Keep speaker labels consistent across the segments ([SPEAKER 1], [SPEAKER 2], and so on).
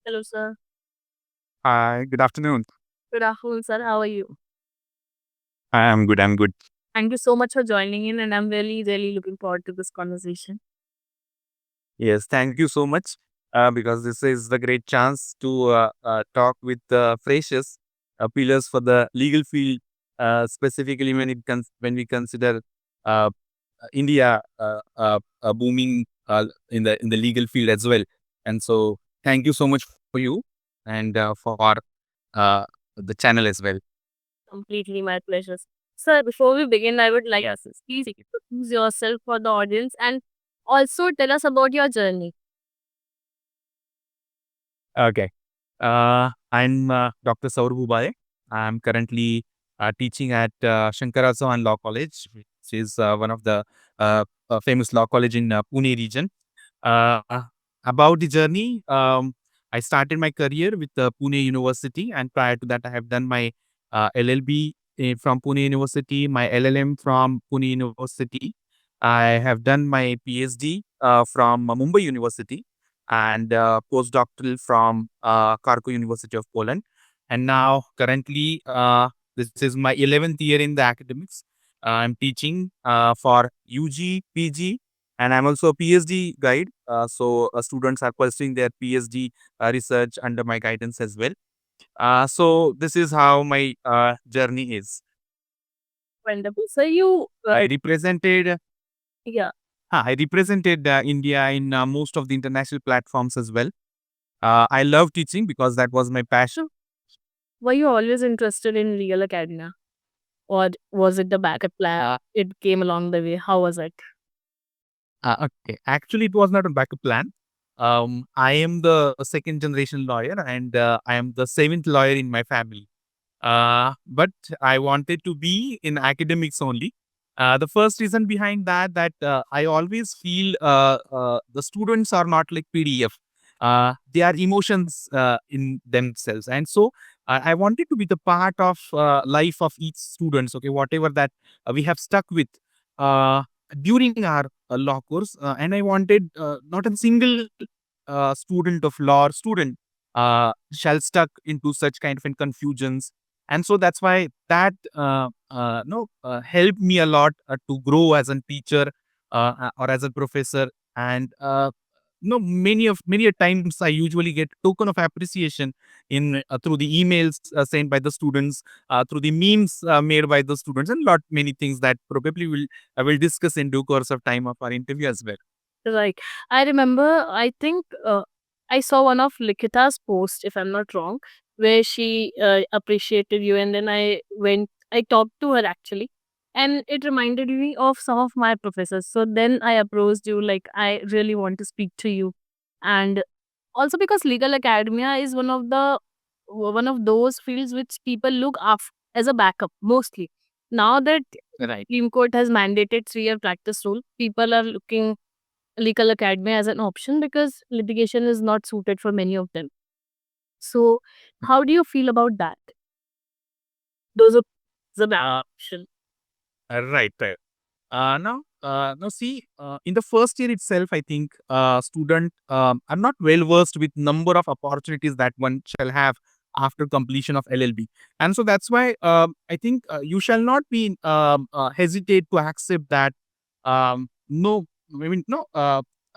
[SPEAKER 1] Hello, sir.
[SPEAKER 2] Hi, good afternoon.
[SPEAKER 1] Good afternoon, sir. How are you?
[SPEAKER 2] I'm good. I'm good.
[SPEAKER 1] Thank you so much for joining in, and I'm really, really looking forward to this conversation.
[SPEAKER 2] Yes, thank you so much. Because this is the great chance to talk with freshers, pillars for the legal field, specifically when we consider uh, India booming in the legal field as well. And so, thank you so much for you and for uh, the channel as well.
[SPEAKER 1] Completely my pleasure. Sir, before we begin, I would like to please introduce yourself for the audience and also tell us about your journey.
[SPEAKER 2] Okay. I'm Dr. Saurabh Ubale. I'm currently teaching at Shankarachavan Law College, which is one of the famous law college in Pune region. Uh, uh, about the journey, I started my career with Pune University, and prior to that, I have done my LLB from Pune University, my LLM from Pune University. I have done my PhD from Mumbai University and postdoctoral from Kharkov University of Poland. And now, currently, this is my 11th year in the academics. I'm teaching for UG, PG, and I'm also a PhD guide. So students are pursuing their PhD research under my guidance as well. So this is how my journey is.
[SPEAKER 1] Wonderful. So you,
[SPEAKER 2] I represented,
[SPEAKER 1] yeah,
[SPEAKER 2] I represented India in most of the international platforms as well. I love teaching because that was my passion.
[SPEAKER 1] were you always interested in legal academia, or was it the backup plan? It came along the way. How was it?
[SPEAKER 2] Okay, actually, it was not a backup plan. I am the second generation lawyer, and I am the seventh lawyer in my family. But I wanted to be in academics only. The first reason behind that I always feel the students are not like PDF. They are emotions in themselves, and so I wanted to be the part of life of each students. Okay, whatever that we have stuck with uh, during our law course, and I wanted not a single student of law or student shall stuck into such kind of confusions, and so that's why that no helped me a lot to grow as a teacher or as a professor. And no many a times I usually get token of appreciation in through the emails sent by the students, through the memes made by the students, and lot many things that probably will I will discuss in due course of time of our interview as well.
[SPEAKER 1] Right. I remember, I think I saw one of Likita's post, if I'm not wrong, where she appreciated you. And then I talked to her actually. And it reminded me of some of my professors. So then I approached you, like, I really want to speak to you. And also because legal academia is one of those fields which people look after as a backup mostly. Now that
[SPEAKER 2] Right.
[SPEAKER 1] Supreme Court has mandated 3-year practice rule, people are looking legal academy as an option because litigation is not suited for many of them. So, how do you feel about that? Those are the bad option.
[SPEAKER 2] Right, right. Now see, in the first year itself, I think student are not well versed with number of opportunities that one shall have after completion of LLB, and so that's why I think you shall not be hesitate to accept that no, I mean no,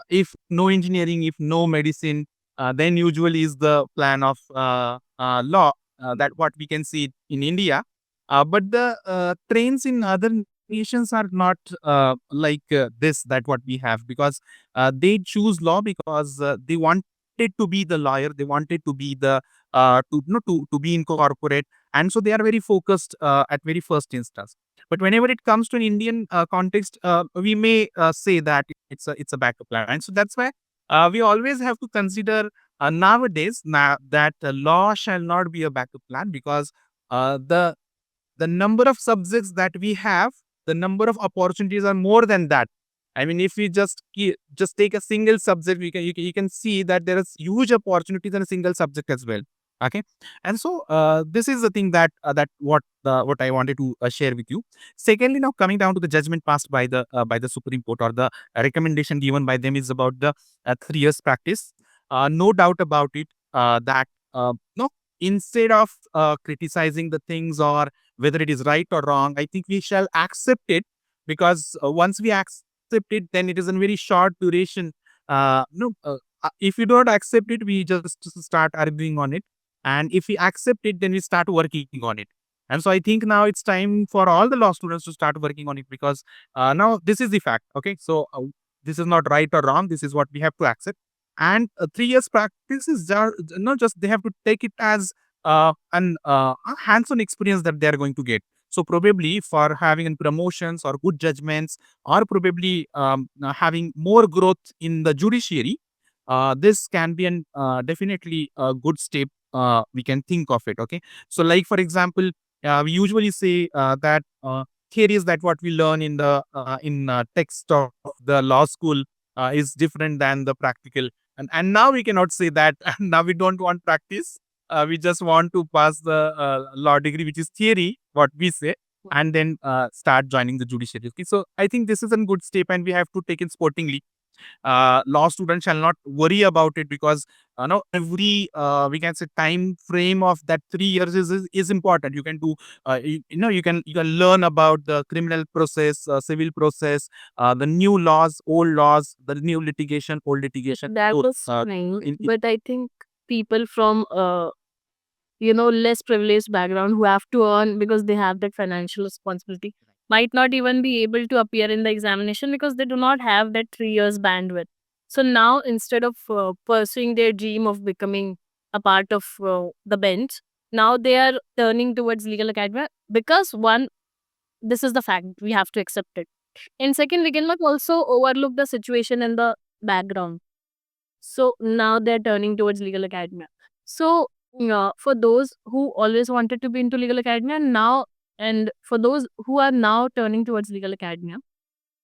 [SPEAKER 2] if no engineering, if no medicine, then usually is the plan of law that what we can see in India. But the trains in other nations are not like this that what we have, because they choose law because they wanted to be the lawyer, they wanted to be the to be in corporate, and so they are very focused at very first instance. But whenever it comes to an Indian context, we may say that it's a backup plan, and so that's why we always have to consider nowadays now that law shall not be a backup plan, because the number of subjects that we have, the number of opportunities are more than that. I mean, if we just take a single subject, you can see that there is huge opportunities in a single subject as well. Okay, and so this is the thing that what I wanted to share with you. Secondly, now coming down to the judgment passed by the Supreme Court, or the recommendation given by them, is about the 3 years practice. No doubt about it. that no, instead of criticizing the things or whether it is right or wrong, I think we shall accept it, because once we accept it, then it is in very short duration. No, if we don't accept it, we just start arguing on it, and if we accept it, then we start working on it. And so I think now it's time for all the law students to start working on it, because now this is the fact. Okay, so this is not right or wrong. This is what we have to accept. And 3 years practice is not just, they have to take it as a hands-on experience that they are going to get. So probably for having promotions or good judgments, or probably having more growth in the judiciary, this can be an definitely a good step. We can think of it. Okay, so like for example, we usually say that theories that what we learn in the text of the law school is different than the practical, and now we cannot say that. Now we don't want practice. We just want to pass the law degree, which is theory, what we say, and then start joining the judiciary. Okay, so I think this is a good step, and we have to take it sportingly. Law students shall not worry about it, because now every we can say time frame of that 3 years is important. You can do you can learn about the criminal process, civil process, the new laws, old laws, the new litigation, old litigation.
[SPEAKER 1] That
[SPEAKER 2] So
[SPEAKER 1] was fine,
[SPEAKER 2] in
[SPEAKER 1] but I think people from less privileged background who have to earn because they have that financial responsibility might not even be able to appear in the examination because they do not have that 3 years bandwidth. So now, instead of pursuing their dream of becoming a part of the bench, now they are turning towards legal academia because, one, this is the fact, we have to accept it, and second, we cannot also overlook the situation in the background. So now they're turning towards legal academia. So for those who always wanted to be into legal academia now, and for those who are now turning towards legal academia,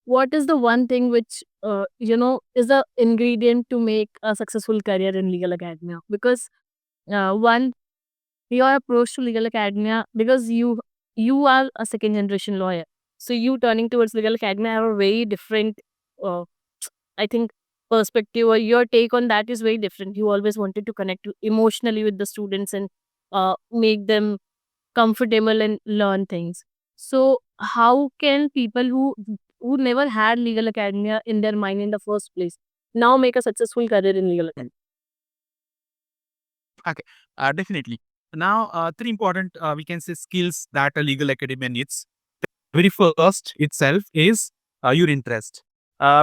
[SPEAKER 1] what is the one thing which is the ingredient to make a successful career in legal academia? Because one, your approach to legal academia, because you are a second generation lawyer, so you turning towards legal academia have a very different uh, I think perspective, or your take on that is very different. You always wanted to connect emotionally with the students and make them comfortable and learn things. So how can people who never had legal academia in their mind in the first place now make a successful career in legal academia?
[SPEAKER 2] Okay, definitely. Now, three important we can say skills that a legal academia needs. Very first itself is your interest.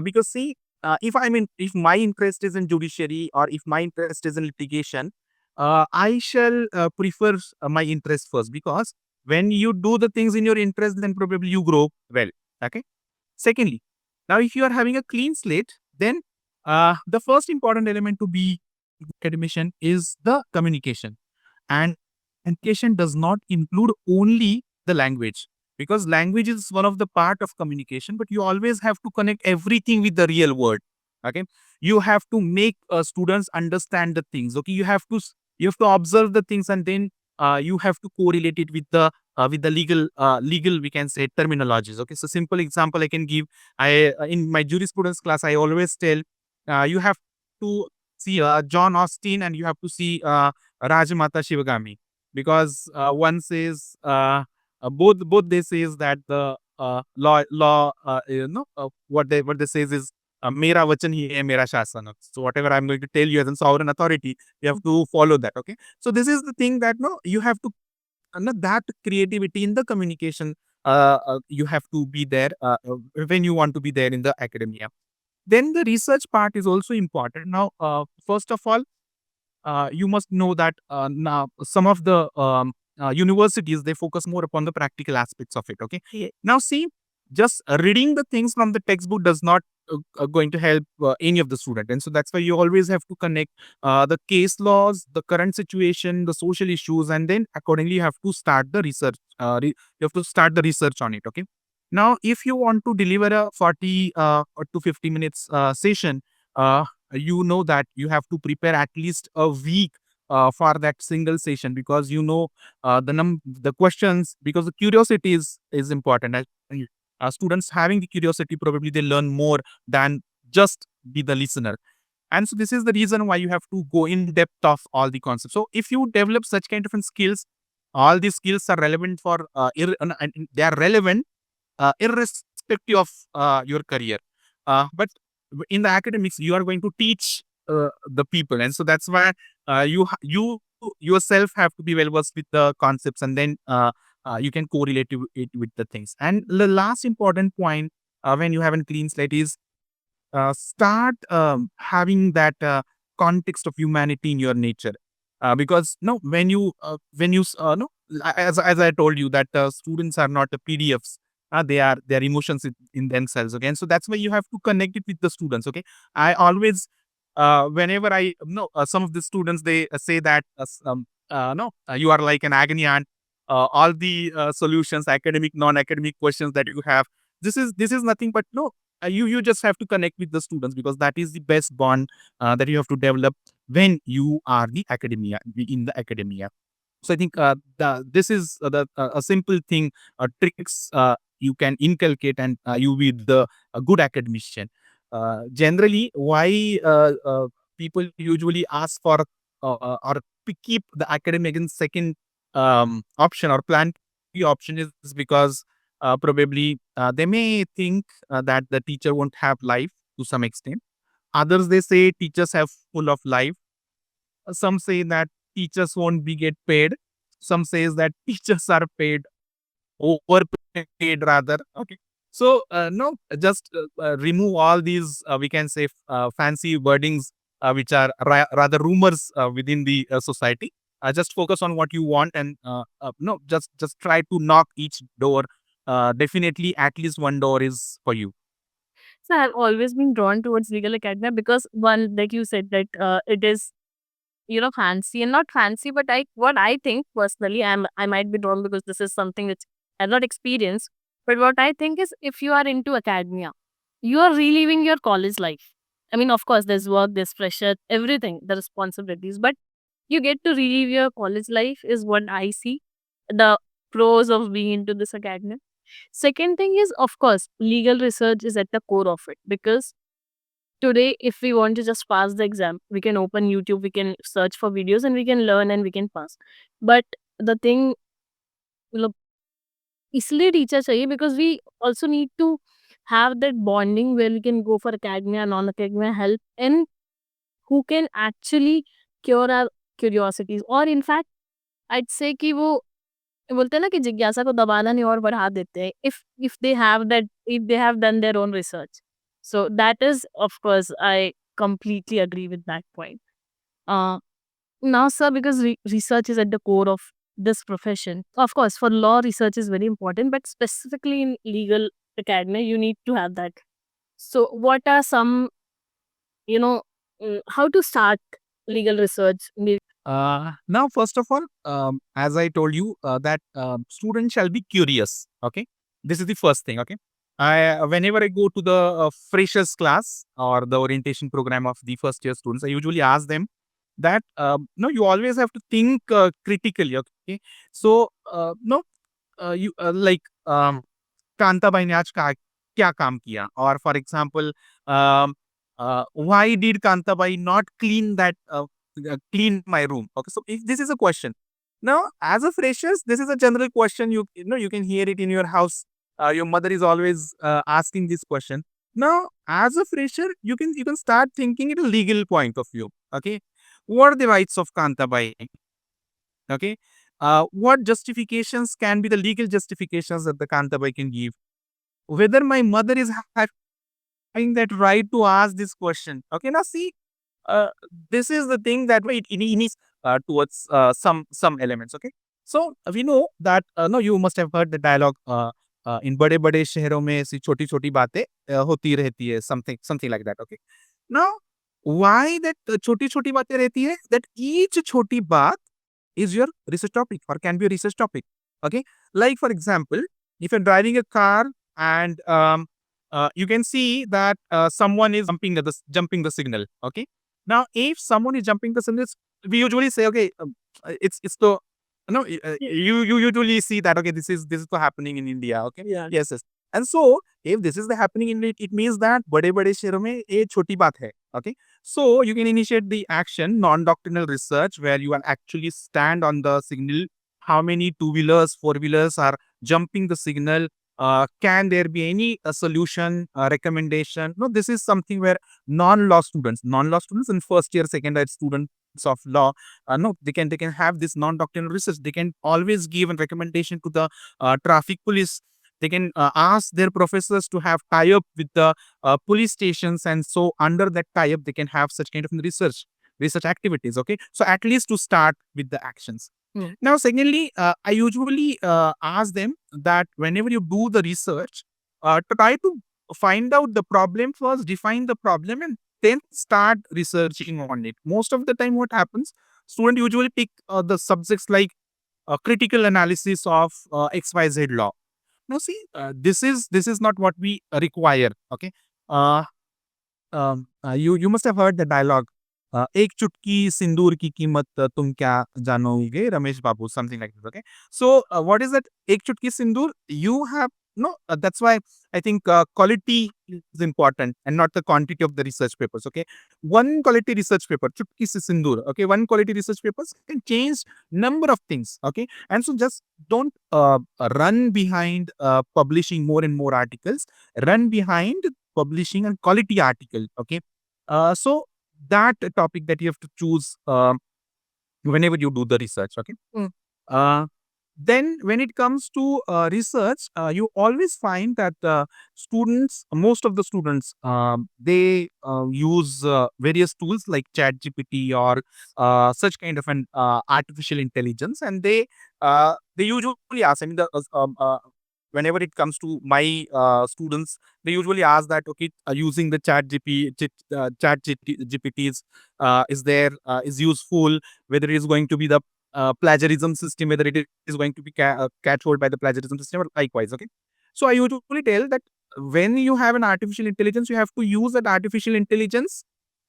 [SPEAKER 2] Because see, if my interest is in judiciary, or if my interest is in litigation, I shall prefer my interest first, because when you do the things in your interest, then probably you grow well. Okay. Secondly, now if you are having a clean slate, then the first important element to be academician is the communication. And communication does not include only the language, because language is one of the part of communication, but you always have to connect everything with the real world. Okay, you have to make students understand the things. Okay, you have to observe the things, and then you have to correlate it with the legal we can say terminologies. Okay, so simple example I can give. I In my jurisprudence class, I always tell you have to see John Austin, and you have to see Rajamata Shivagami, because one says both they says that the law what they says is mera vachan hi hai mera shasan. So whatever I'm going to tell you as a sovereign authority, you have to follow that. Okay, so this is the thing that no, you have to that creativity in the communication. You have to be there when you want to be there in the academia. Then the research part is also important. Now, first of all, you must know that now some of the universities, they focus more upon the practical aspects of it. Okay. Yeah. Now, see, just reading the things from the textbook does not going to help any of the student, and so that's why you always have to connect the case laws, the current situation, the social issues, and then accordingly you have to start the research. You have to start the research on it. Okay. Now, if you want to deliver a 40 or to 50 minutes session, you know that you have to prepare at least a week for that single session, because the questions, because the curiosity is important. Students having the curiosity, probably they learn more than just be the listener. And so this is the reason why you have to go in depth of all the concepts. So if you develop such kind of skills, all these skills are relevant for and they are relevant irrespective of your career. But in the academics, you are going to teach the people, and so that's why you yourself have to be well versed with the concepts, and then you can correlate it with the things. And the last important point when you have a clean slate is start having that context of humanity in your nature, because no when you no as I told you that students are not the PDFs, they are emotions in themselves, okay. And so that's why you have to connect it with the students, okay. I always whenever I no some of the students, they say that no you are like an agony aunt, all the solutions, academic, non-academic questions that you have, this is nothing but no, you just have to connect with the students, because that is the best bond that you have to develop when you are in the academia. So I think this is a simple thing, tricks you can inculcate, and you with the a good academician. Generally, why people usually ask for or keep the academic in second option or plan B option is because probably they may think that the teacher won't have life to some extent. Others, they say teachers have full of life. Some say that teachers won't be get paid. Some says that teachers are paid, overpaid rather. Okay. So no, just remove all these we can say fancy wordings which are rather rumors within the society. Just focus on what you want, and no, just try to knock each door. Definitely, at least one door is for you.
[SPEAKER 1] So I've always been drawn towards legal academia because one, like you said, that it is, fancy and not fancy, but what I think personally, I might be wrong because this is something which I've not experienced. But what I think is, if you are into academia, you are reliving your college life. I mean, of course, there's work, there's pressure, everything, the responsibilities, but you get to relive your college life is what I see. The pros of being into this academia. Second thing is, of course, legal research is at the core of it because today, if we want to just pass the exam, we can open YouTube, we can search for videos, and we can learn and we can pass. But the thing, मतलब, इसलिए teacher चाहिए because we also need to have that bonding where we can go for academia, non-academia help, and who can actually cure our curiosities. और in fact, I'd say कि वो बोलते हैं ना कि जिज्ञासा को दबाना नहीं और बढ़ा देते हैं if they have done their own research. So that is, of course, I completely agree with that point. uh Now, sir, because research is at the core of this profession, of course for law research is very important, but specifically in legal academia you need to have that. So what are some, how to start legal research?
[SPEAKER 2] Now, first of all, as I told you, that students shall be curious. Okay, this is the first thing. Okay, whenever I go to the freshers class or the orientation program of the first year students, I usually ask them that no, you always have to think critically. Okay, so no, you like Kantabai ने आज क्या काम किया, और for example why did Kantabai not clean that clean my room? Okay, so if this is a question, now as a freshers, this is a general question. You know you can hear it in your house. Your mother is always asking this question. Now, as a fresher, you can start thinking it a legal point of view. Okay, what are the rights of Kantabai? Okay, what justifications can be the legal justifications that the Kantabai can give? Whether my mother is having that right to ask this question. Okay, now see, uh, this is the thing that way it needs towards some elements. Okay, so we know that no, you must have heard the dialogue in बड़े बड़े शहरों में ऐसी छोटी छोटी बातें होती रहती है, something like that. Okay, now why that छोटी छोटी बातें रहती है, that each छोटी बात is your research topic or can be a research topic. Okay, like for example, if you're driving a car and you can see that someone is jumping the signal. Okay, now if someone is jumping the signal, we usually say, okay, it's the no you usually see that, okay, this is the happening in India. Okay, yeah, yes, yes. And so if this is the happening in it, it means that बड़े बड़े शहरों में ये छोटी बात है. Okay, So you can initiate the action, non-doctrinal research, where you will actually stand on the signal. How many two-wheelers, four-wheelers are jumping the signal? Can there be any solution, recommendation? No, this is something where non-law students and first year, second year students of law, no, they can have this non-doctrinal research. They can always give a recommendation to the traffic police. They can ask their professors to have tie-up with the police stations, and so under that tie-up, they can have such kind of research activities. Okay, so at least to start with the actions. Now, secondly, I usually ask them that whenever you do the research, try to find out the problem first, define the problem, and then start researching on it. Most of the time, what happens, students usually pick the subjects like critical analysis of XYZ law. Now, see, this is not what we require. Okay, uh, you must have heard the dialogue. एक चुटकी सिंदूर की कीमत तुम क्या जानोगे रमेश बाबू, something like this. Okay, so what is that? एक चुटकी सिंदूर. You have no. That's why I think quality is important and not the quantity of the research papers. Okay, one quality research paper, चुटकी से सिंदूर. Okay, one quality research papers can change number of things. Okay, and so just don't run behind publishing more and more articles. Run behind publishing a quality article. Okay, so that topic that you have to choose whenever you do the research. Okay. Uh, then when it comes to research, you always find that most of the students, they use various tools like chat gpt or such kind of an artificial intelligence, and they usually ask, I mean, whenever it comes to my students, they usually ask that, okay, using the gpts is useful, whether it is going to be the plagiarism system, whether it is going to be catched by the plagiarism system or likewise. Okay. So I usually tell that when you have an artificial intelligence, you have to use that artificial intelligence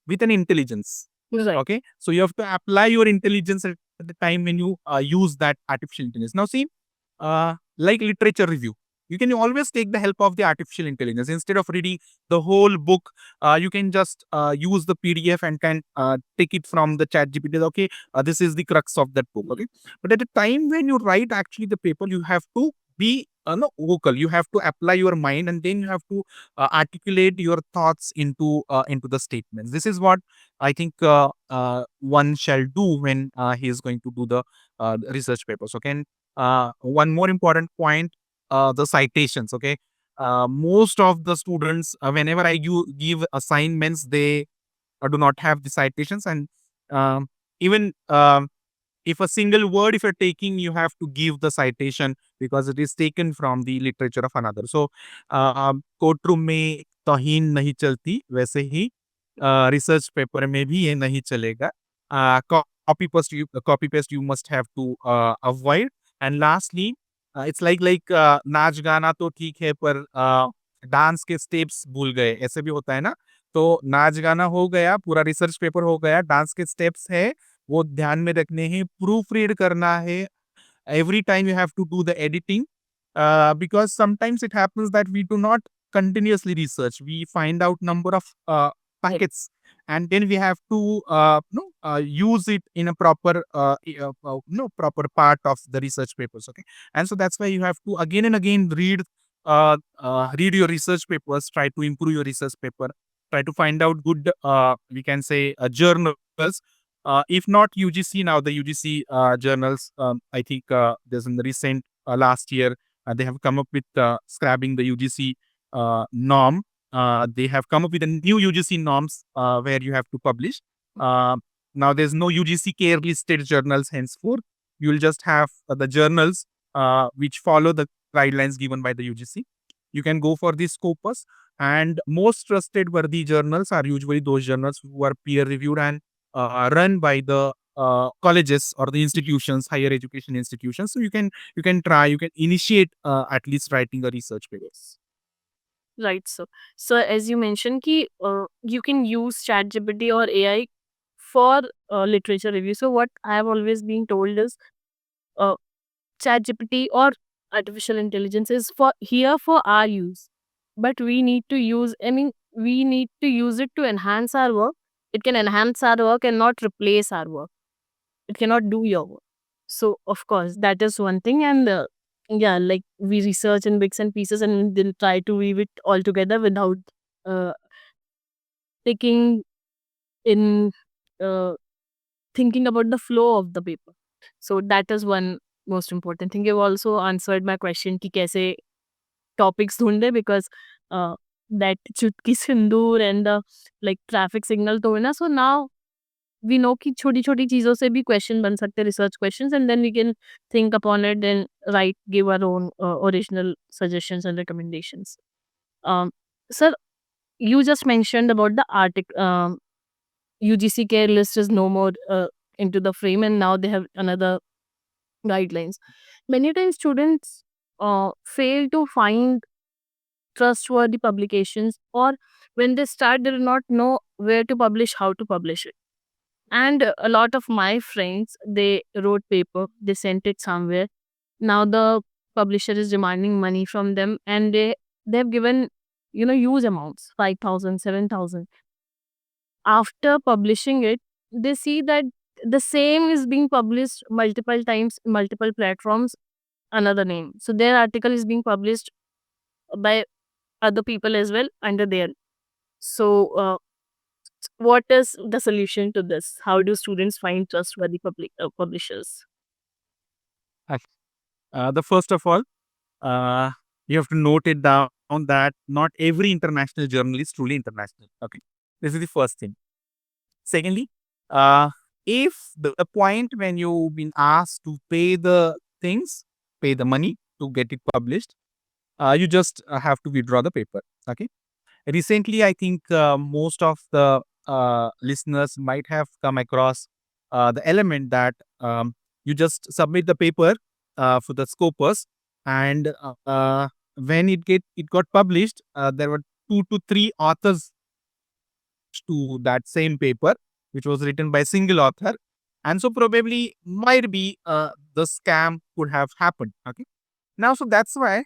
[SPEAKER 2] with an intelligence.
[SPEAKER 1] Right.
[SPEAKER 2] Okay. So you have to apply your intelligence at the time when you use that artificial intelligence. Now, see, like literature review, you can always take the help of the artificial intelligence. Instead of reading the whole book, you can just use the PDF and can take it from the chat GPT. Okay, this is the crux of that book. Okay, but at the time when you write actually the paper, you have to be no, vocal. You have to apply your mind, and then you have to articulate your thoughts into the statements. This is what I think one shall do when he is going to do the research papers. Okay, and one more important point, the citations. Okay, most of the students, whenever I give assignments, they do not have the citations, and even if a single word, if you're taking, you have to give the citation because it is taken from the literature of another. So courtroom में तौहीन नहीं चलती, वैसे ही research paper में भी ये नहीं चलेगा. Copy paste you must have to avoid. And lastly, it's like नाच गाना तो ठीक है, पर डांस के स्टेप्स भूल गए, ऐसे भी होता है ना. तो नाच गाना हो गया, पूरा रिसर्च पेपर हो गया, डांस के स्टेप्स है, वो ध्यान में रखने हैं, प्रूफ रीड करना है. Every time you have to do the editing, because sometimes it happens that we do not continuously research. We find out number of packets, and then we have to no, use it in a proper no, proper part of the research papers. Okay, and so that's why you have to again and again read your research papers, try to improve your research paper, try to find out good we can say journals. If not UGC, now the UGC journals, I think there's in the recent last year, they have come up with scrapping the UGC norm. They have come up with a new UGC norms where you have to publish. Now there's no UGC care listed journals henceforth. You'll just have the journals which follow the guidelines given by the UGC. You can go for the Scopus, and most trusted worthy journals are usually those journals who are peer reviewed and run by the colleges or the institutions, higher education institutions. So you can initiate at least writing a research papers.
[SPEAKER 1] Right. So as you mentioned, you can use ChatGPT or AI for literature review. So what I have always been told is, uh, ChatGPT or artificial intelligence is for our use, but we need to use. I mean, we need to use it to enhance our work. It can enhance our work and not replace our work. It cannot do your work. So of course that is one thing. And yeah, like we research in bits and pieces and then try to weave it all together without uh, taking in uh, thinking about the flow of the paper. So that is one most important thing. You've also answered my question ki kaise topics ढूंढे, because uh, that chutki sindoor and the like traffic signal to hai na. So now we know कि छोटी-छोटी चीज़ों से भी question बन सकते हैं, research questions, and then we can think upon it and right give our own original suggestions and recommendations. Sir, you just mentioned about the article. UGC care list is no more into the frame, and now they have another guidelines. Many times students fail to find trustworthy publications, or when they start, they do not know where to publish, how to publish it. And a lot of my friends, they wrote paper, they sent it somewhere. Now the publisher is demanding money from them, and they've given, huge amounts, 5,000, 7,000. After publishing it, they see that the same is being published multiple times, multiple platforms, another name. So their article is being published by other people as well under their. So what is the solution to this? How do students find trustworthy publishers?
[SPEAKER 2] Okay. The first of all, uh, you have to note it down that not every international journal is truly international. Okay. This is the first thing. Secondly, uh, if the point when you've been asked to pay the things, pay the money to get it published, you just have to withdraw the paper. Okay. Recently, I think most of the listeners might have come across the element that you just submit the paper for the scopus, and when it got published, there were 2 to 3 authors to that same paper, which was written by a single author, and so probably might be the scam could have happened. Okay, now so that's why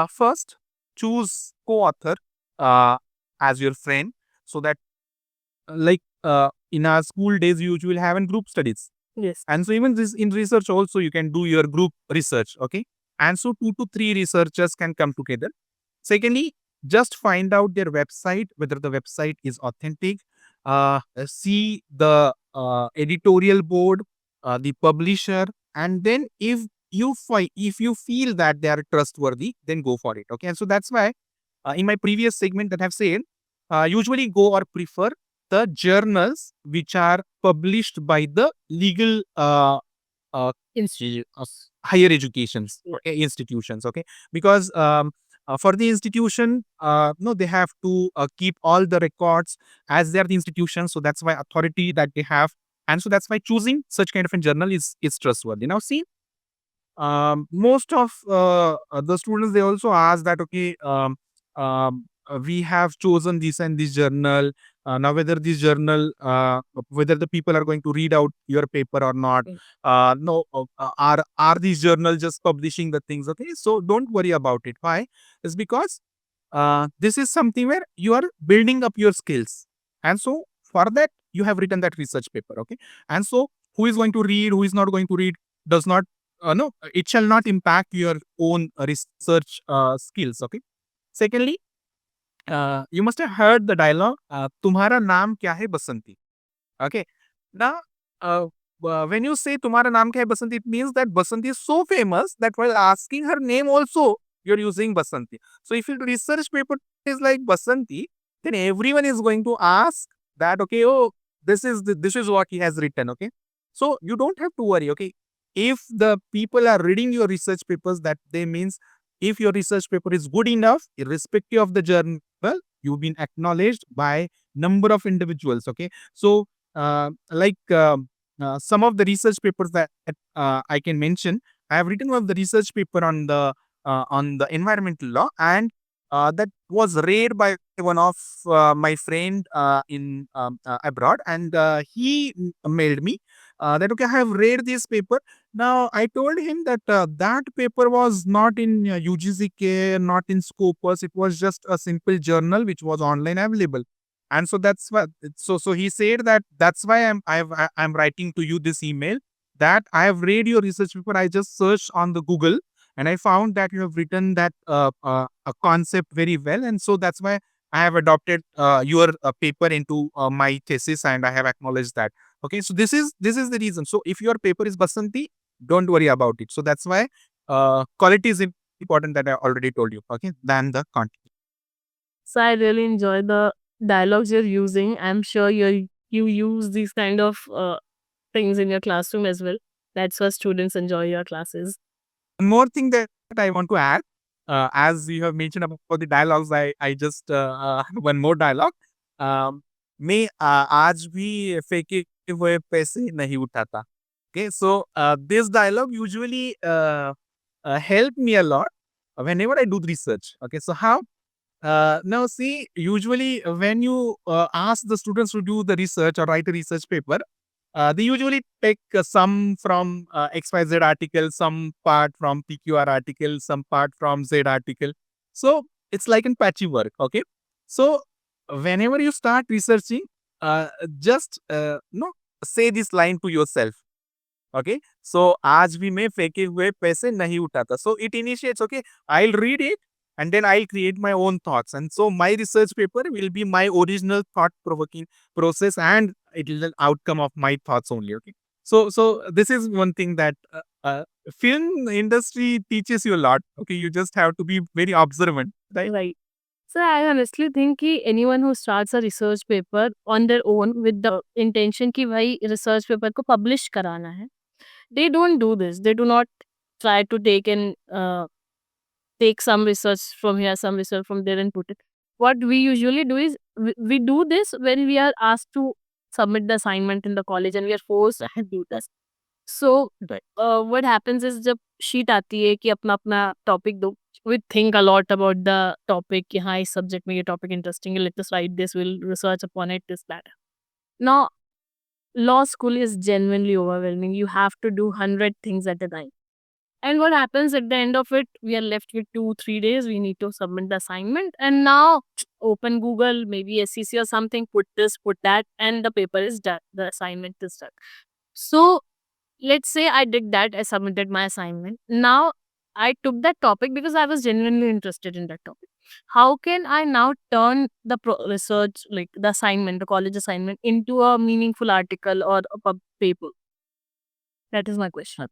[SPEAKER 2] first choose co-author as your friend, so that in our school days we usually have in group studies,
[SPEAKER 1] Yes.
[SPEAKER 2] and so even this in research also you can do your group research. Okay, and so 2 to 3 researchers can come together. Secondly, just find out their website, whether the website is authentic. See the editorial board, the publisher, and then if you feel that they are trustworthy, then go for it. Okay, and so that's why in my previous segment that I've said, usually go or prefer the journals which are published by the legal higher educations, okay, institutions. Okay, because for the institution, no, they have to keep all the records as they are the institution. So that's why authority that they have, and so that's why choosing such kind of a journal is trustworthy. Now, see, most of the students, they also ask that, okay, we have chosen this and this journal. Now, whether this journal, whether the people are going to read out your paper or not. No, are these journals just publishing the things? Okay, so don't worry about it. Why? It's because this is something where you are building up your skills, and so for that you have written that research paper. Okay, and so who is going to read, who is not going to read, does not no, it shall not impact your own research skills. Okay. Secondly, you must have heard the dialogue, "Tumhara naam kya hai Basanti?" Okay. Now, when you say "Tumhara naam kya hai Basanti," it means that Basanti is so famous that while asking her name also, you're using Basanti. So, if your research paper is like Basanti, then everyone is going to ask that, okay, oh, this is what he has written. Okay. So, you don't have to worry. Okay. If the people are reading your research papers, that they means if your research paper is good enough, irrespective of the journal, you've been acknowledged by number of individuals. Okay, so some of the research papers that I can mention, I have written one of the research paper on the environmental law, and that was read by one of my friend in abroad, and he mailed me that, okay, I have read this paper. Now, I told him that that paper was not in UGCK, not in Scopus. It was just a simple journal which was online available. And so that's what. So he said that that's why I'm writing to you this email, that I have read your research paper. I just searched on the Google and I found that you have written that a concept very well, and so that's why I have adopted your paper into my thesis, and I have acknowledged that. Okay, so this is the reason. So if your paper is Basanti, don't worry about it. So that's why quality is important, that I already told you. Okay, than the content.
[SPEAKER 1] So I really enjoy the dialogues you're using. I'm sure you use these kind of things in your classroom as well. That's why students enjoy your classes.
[SPEAKER 2] One more thing that I want to add, as you have mentioned about the dialogues, I just one more dialogue. मैं आज भी फेंके हुए पैसे नहीं उठाता. Okay, so this dialogue usually help me a lot whenever I do the research. Okay, so how? Now, see, usually when you ask the students to do the research or write a research paper, they usually take some from XYZ article, some part from PQR article, some part from Z article. So it's like in patchy work. Okay. So whenever you start researching, just no say this line to yourself. Okay. So आज भी मैं फेंके हुए पैसे नहीं उठाता. So it initiates. Okay. I'll read it and then I'll create my own thoughts. And so my research paper will be my original thought provoking process, and it is an outcome of my thoughts only. Okay. So this is one thing that film industry teaches you a lot. Okay. You just have to be very observant, right?
[SPEAKER 1] Right. So I honestly think कि anyone who starts a research paper on their own with the intention कि भाई research paper को publish कराना है, they don't do this. They do not try to take some research from here, some research from there and put it. What we usually do is we do this when we are asked to submit the assignment in the college and we are forced to do this. So
[SPEAKER 2] Right.
[SPEAKER 1] what happens is जब sheet आती है कि अपना अपना topic दो, we think a lot about the topic कि हाँ इस subject में ये topic interesting है, let us write this, we'll research upon it, this that. Now law school is genuinely overwhelming. You have to do 100 things at a time. And what happens at the end of it, we are left with 2-3 days. We need to submit the assignment. And now open Google, maybe SEC or something, put this, put that, and the paper is done. The assignment is done. So let's say I did that, I submitted my assignment. Now I took that topic because I was genuinely interested in that topic. How can I now turn the research, like the assignment, the college assignment, into a meaningful article or a paper? That is my question.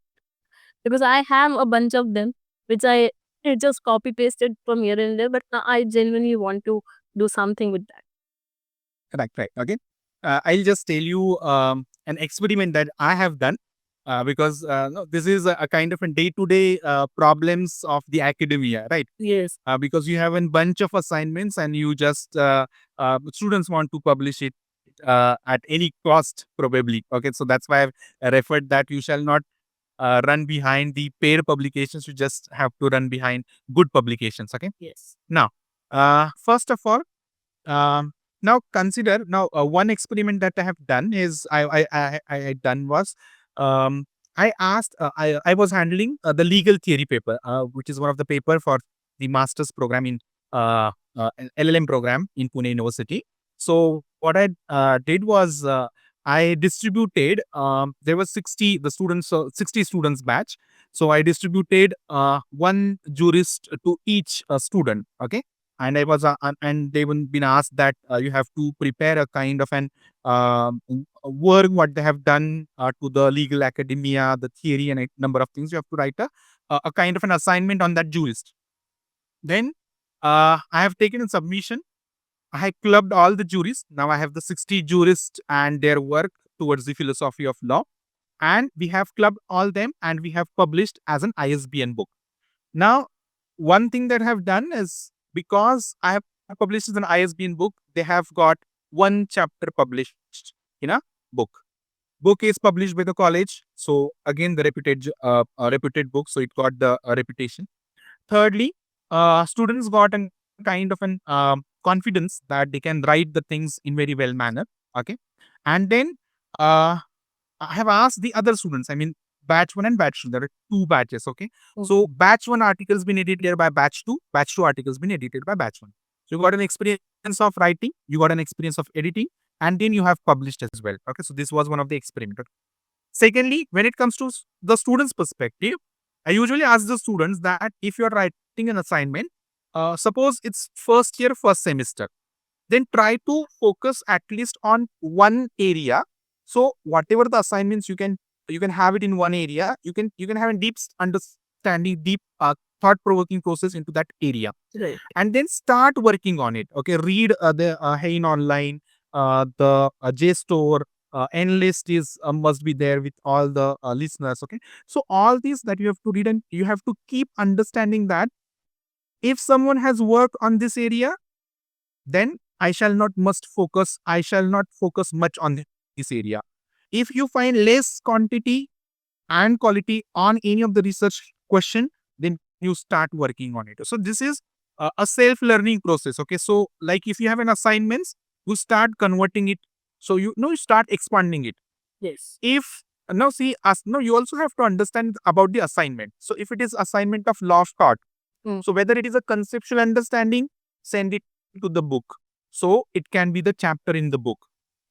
[SPEAKER 1] Because I have a bunch of them which I just copy pasted from here and there, but now I genuinely want to do something with that.
[SPEAKER 2] Right, right. Okay. I'll just tell you an experiment that I have done, because no, this is a kind of a day-to-day problems of the academia, right?
[SPEAKER 1] Yes.
[SPEAKER 2] Because you have a bunch of assignments and you just students want to publish it at any cost, probably. Okay, so that's why I've referred that you shall not run behind the paid publications. You just have to run behind good publications. Okay.
[SPEAKER 1] Yes.
[SPEAKER 2] Now, first of all, now consider now one experiment that I have done is I had done was I asked I was handling the legal theory paper, which is one of the paper for the master's program in an LLM program in Pune University. So what I did was I distributed there was 60 the students 60 students batch. So I distributed one jurist to each student. Okay, and I was and they were been asked that you have to prepare a kind of an work what they have done to the legal academia, the theory, and a number of things. You have to write a kind of an assignment on that jurist. Then I have taken a submission. I have clubbed all the juries. Now I have the 60 jurists and their work towards the philosophy of law, and we have clubbed all them and we have published as an ISBN book. Now, one thing that I have done is because I have published as an ISBN book, they have got one chapter published in a book. Book is published by the college, so again the reputed book, so it got the reputation. Thirdly, students got a kind of an confidence that they can write the things in very well manner. Okay, and then uh, I have asked the other students. I mean, batch one and batch two. There are two batches. Okay. So batch one articles been edited by batch two. Batch two articles been edited by batch one. So you got an experience of writing, you got an experience of editing, and then you have published as well. Okay, so this was one of the experiment. Secondly, when it comes to the student's perspective, I usually ask the students that if you're writing an assignment, suppose it's first year, first semester, then try to focus at least on one area. So whatever the assignments you can have it in one area. You can have a deep understanding, deep thought provoking process into that area,
[SPEAKER 1] Right.
[SPEAKER 2] and then start working on it. Okay, read the Hein online, the JSTOR, Nlist is must be there with all the listeners. Okay, so all these that you have to read, and you have to keep understanding that if someone has worked on this area, then I shall not focus much on this area. If you find less quantity and quality on any of the research question, then you start working on it. So this is a self-learning process. Okay, so like if you have an assignments, you start converting it. So you start expanding it.
[SPEAKER 1] Yes.
[SPEAKER 2] If now see us now you also have to understand about the assignment. So if it is assignment of law of thought,
[SPEAKER 1] Mm.
[SPEAKER 2] so whether it is a conceptual understanding, send it to the book. So it can be the chapter in the book.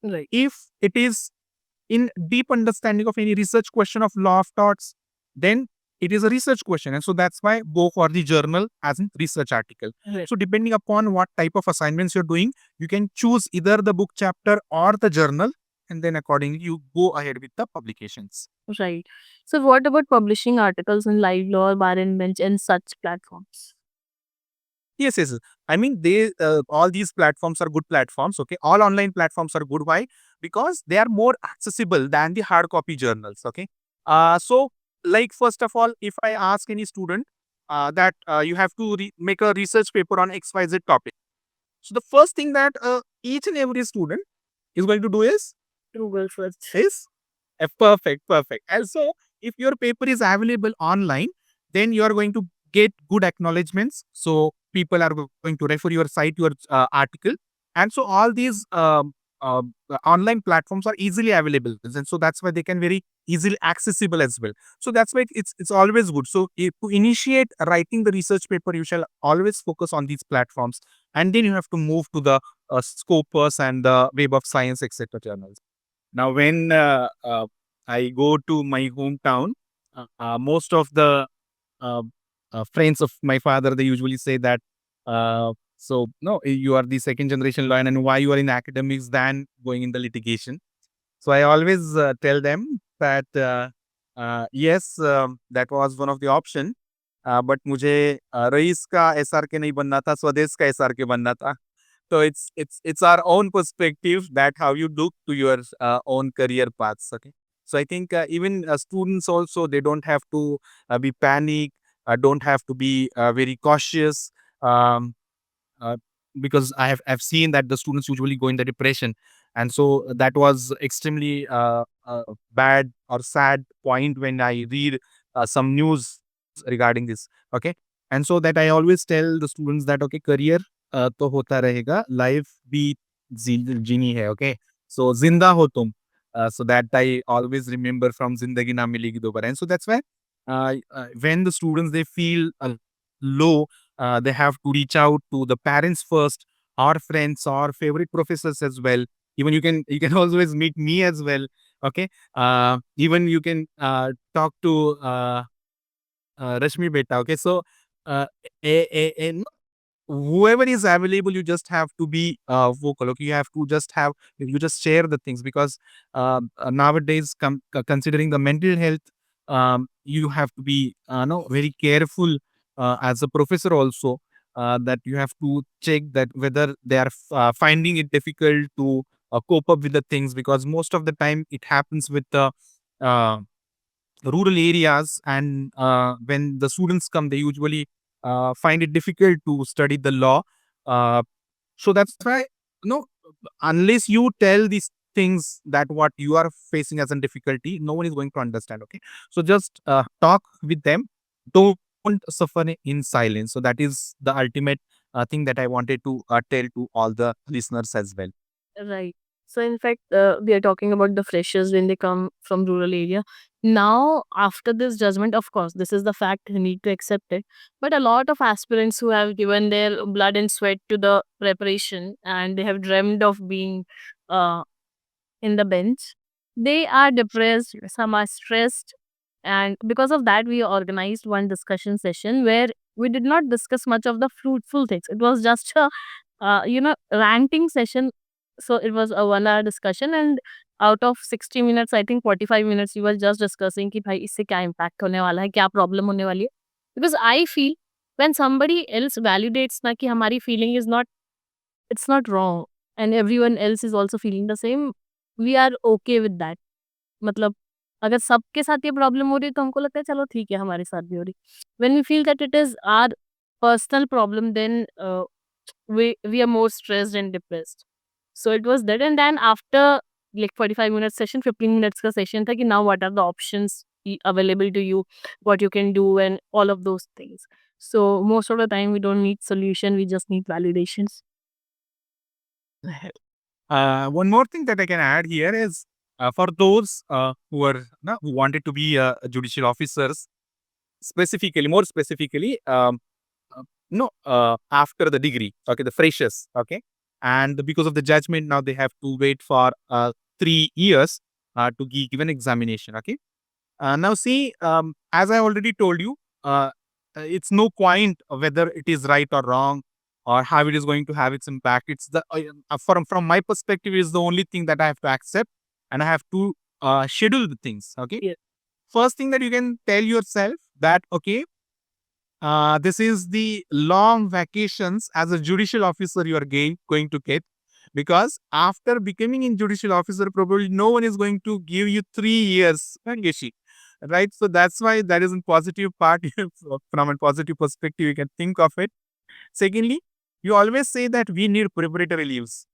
[SPEAKER 1] Right.
[SPEAKER 2] If it is in deep understanding of any research question of law of thoughts, then it is a research question. And so that's why go for the journal as in research article.
[SPEAKER 1] Right.
[SPEAKER 2] So depending upon what type of assignments you're doing, you can choose either the book chapter or the journal, and then accordingly you go ahead with the publications.
[SPEAKER 1] Right. So what about publishing articles in Live Law, Bar and Bench, and such platforms?
[SPEAKER 2] Yes, yes. I mean, they all these platforms are good platforms. Okay, all online platforms are good. Why? Because they are more accessible than the hard copy journals. Okay, so like first of all, if I ask any student that you have to make a research paper on XYZ topic, so the first thing that each and every student is going to do
[SPEAKER 1] Google search.
[SPEAKER 2] is perfect, perfect. And so, if your paper is available online, then you are going to get good acknowledgements. So, people are going to refer your site, your article. And so, all these online platforms are easily available. And so, that's why they can very easily accessible as well. So, that's why it's always good. So, if, to initiate writing the research paper, you shall always focus on these platforms. And then you have to move to the Scopus and the Web of Science, etc. journals. Now, when I go to my hometown, most of the uh, friends of my father, they usually say that, so no, you are the second generation lawyer, and why you are in academics than going in the litigation. So I always tell them that yes, that was one of the option, but मुझे rice का SRK नहीं बनना था, स्वदेश का SRK बनना था. So it's our own perspective that how you look to your own career paths. Okay, so I think even students also, they don't have to be panic, don't have to be very cautious. Um, uh, because I've seen that the students usually go in the depression, and so that was extremely bad or sad point when I read some news regarding this. Okay, and so that I always tell the students that okay, career तो होता रहेगा, life भी जीनी है. Okay, so जिंदा हो तुम. So that I always remember from जिंदगी ना मिलेगी दोबारा. And so that's why when the students they feel low, they have to reach out to the parents first, or friends, or favorite professors as well. Even you can always meet me as well. Okay, even you can talk to Rashmi Beta. Okay, so uh, whoever is available, you just have to be vocal. Okay, you just share the things, because nowadays considering the mental health, you have to be no very careful as a professor also, that you have to check that whether they are finding it difficult to cope up with the things, because most of the time it happens with the uh, rural areas, and when the students come, they usually find it difficult to study the law. So that's why, no, unless you tell these things that what you are facing as a difficulty, no one is going to understand. Okay, so just talk with them. Don't suffer in silence. So that is the ultimate thing that I wanted to tell to all the listeners as well.
[SPEAKER 1] Right. So in fact, we are talking about the freshers when they come from rural area. Now, after this judgment, of course, this is the fact. We need to accept it. But a lot of aspirants who have given their blood and sweat to the preparation, and they have dreamed of being uh, in the bench, they are depressed. Some are stressed, and because of that, we organized one discussion session where we did not discuss much of the fruitful things. It was just a ranting session. So it was a 1 hour discussion, and out of 60 minutes, I think 45 minutes we were just discussing कि भाई इससे क्या impact होने वाला है, क्या problem होने वाली है. Because I feel when somebody else validates ना कि हमारी feeling is not, it's not wrong, and everyone else is also feeling the same, we are okay with that. मतलब अगर सबके साथ ये प्रॉब्लम हो रही है तो हमको लगता है चलो ठीक है हमारे साथ भी हो रही. When we feel that it is our personal problem, then we are more stressed and depressed. So it was that, and then after like 45 minutes session, 15 minutes का session था कि now what are the options available to you, what you can do, and all of those things. So most of the time we don't need solution, we just need validations.
[SPEAKER 2] One more thing that I can add here is for those who are who wanted to be judicial officers, specifically, more specifically, after the degree, okay, the freshers, okay, and because of the judgment, now they have to wait for 3 years to give an examination, okay. Now, see, as I already told you, it's no point whether it is right or wrong or how it is going to have its impact. It's the from my perspective, is the only thing that I have to accept, and I have to schedule the things. Okay.
[SPEAKER 1] Yeah.
[SPEAKER 2] First thing that you can tell yourself that okay, this is the long vacations as a judicial officer you are going to get, because after becoming a judicial officer, probably no one is going to give you 3 years, Mangeshi, right? So that's why that is a positive part. From a positive perspective, you can think of it. Secondly, you always say that we need preparatory leaves.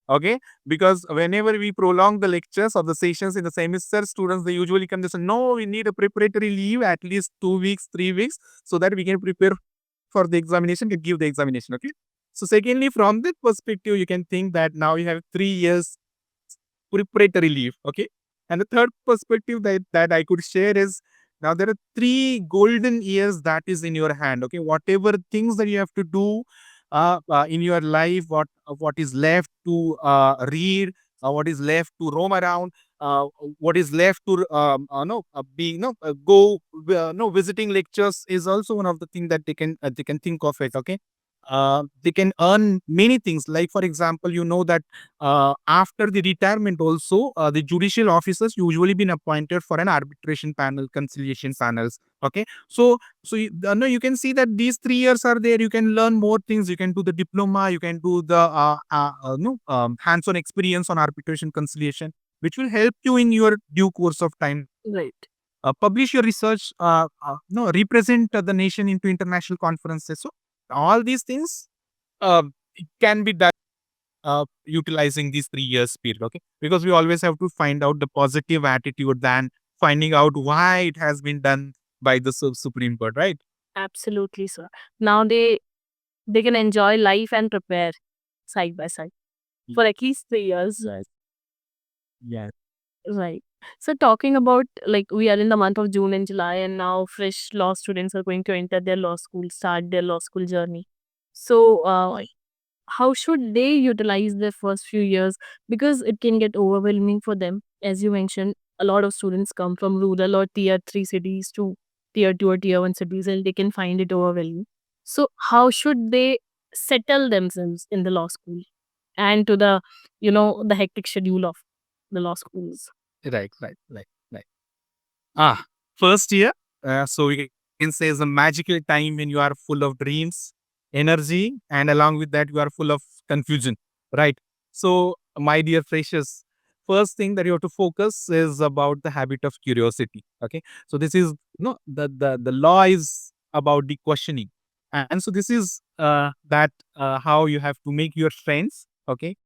[SPEAKER 2] Okay, because whenever we prolong the lectures or the sessions in the semester, students they usually come. They say, "No, we need a preparatory leave at least 2 weeks, 3 weeks, so that we can prepare for the examination, can give the examination." Okay. So, secondly, from that perspective, you can think that now you have 3 years preparatory leave. Okay. And the third perspective that I could share is now there are 3 golden years that is in your hand. Okay. Whatever things that you have to do in your life, what is left to read, what is left to roam around, what is left to no be no go no visiting lectures is also one of the things that they can think of it. Okay. They can earn many things. Like for example, you know that after the retirement also, the judicial officers usually been appointed for an arbitration panel, conciliation panels. Okay, so no, you can see that these 3 years are there. You can learn more things. You can do the diploma. You can do the no hands-on experience on arbitration conciliation, which will help you in your due course of time.
[SPEAKER 1] Right.
[SPEAKER 2] Publish your research. No, represent the nation into international conferences. So all these things it can be done utilizing these 3 years period, okay? Because we always have to find out the positive attitude than finding out why it has been done by the Supreme Court, right?
[SPEAKER 1] Absolutely, sir. Now they can enjoy life and prepare side by side for at least 3 years.
[SPEAKER 2] Right. Yes.
[SPEAKER 1] Right. So talking about, like, we are in the month of June and July, and now fresh law students are going to enter their law school, start their law school journey. So how should they utilize their first few years? Because it can get overwhelming for them. As you mentioned, a lot of students come from rural or tier 3 cities to tier 2 or tier 1 cities, and they can find it overwhelming. So how should they settle themselves in the law school and to the, the hectic schedule of the law schools?
[SPEAKER 2] Right. Ah, first year. So we can say is a magical time when you are full of dreams, energy, and along with that, you are full of confusion. Right. So, my dear freshers, first thing that you have to focus is about the habit of curiosity. Okay. So this is no the law is about the questioning, and so this is that how you have to make your friends. Okay.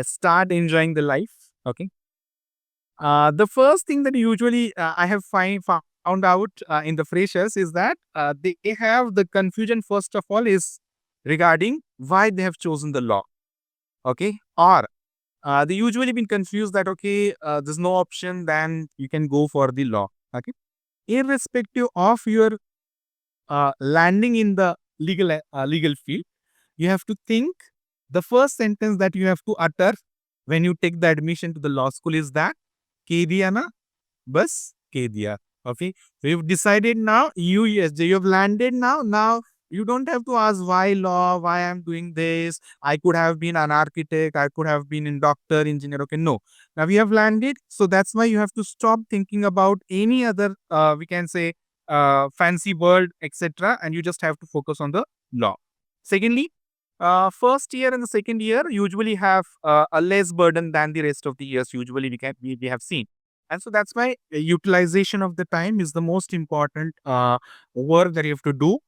[SPEAKER 2] Start enjoying the life. Okay. The first thing that usually I have found out in the freshers is that they have the confusion, first of all, is regarding why they have chosen the law. Okay. Or they usually been confused that, okay, there's no option, then you can go for the law. Okay. Irrespective of your landing in the legal field, you have to think the first sentence that you have to utter when you take the admission to the law school is that "K diya na, bas K diya." Okay, so you've decided now. You have landed now. Now you don't have to ask why law, why I'm doing this. I could have been an architect. I could have been a doctor, engineer. Okay, no. Now we have landed, so that's why you have to stop thinking about any other, we can say, fancy word, etc., and you just have to focus on the law. Secondly, first year and the second year usually have a less burden than the rest of the years. Usually, we have seen, and so that's why utilization of the time is the most important work that you have to do.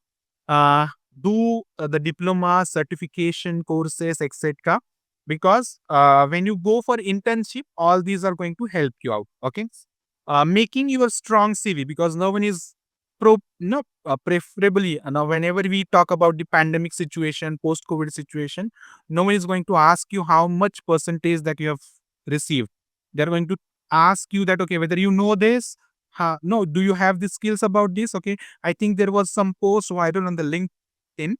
[SPEAKER 2] Uh, do the diploma, certification courses, etc. Because when you go for internship, all these are going to help you out. Okay, making your strong CV, because no one is preferably, now whenever we talk about the pandemic situation, post COVID situation, no one is going to ask you how much percentage that you have received. They're going to ask you that, okay, whether you know this. No, do you have the skills about this? Okay, I think there was some post viral on the LinkedIn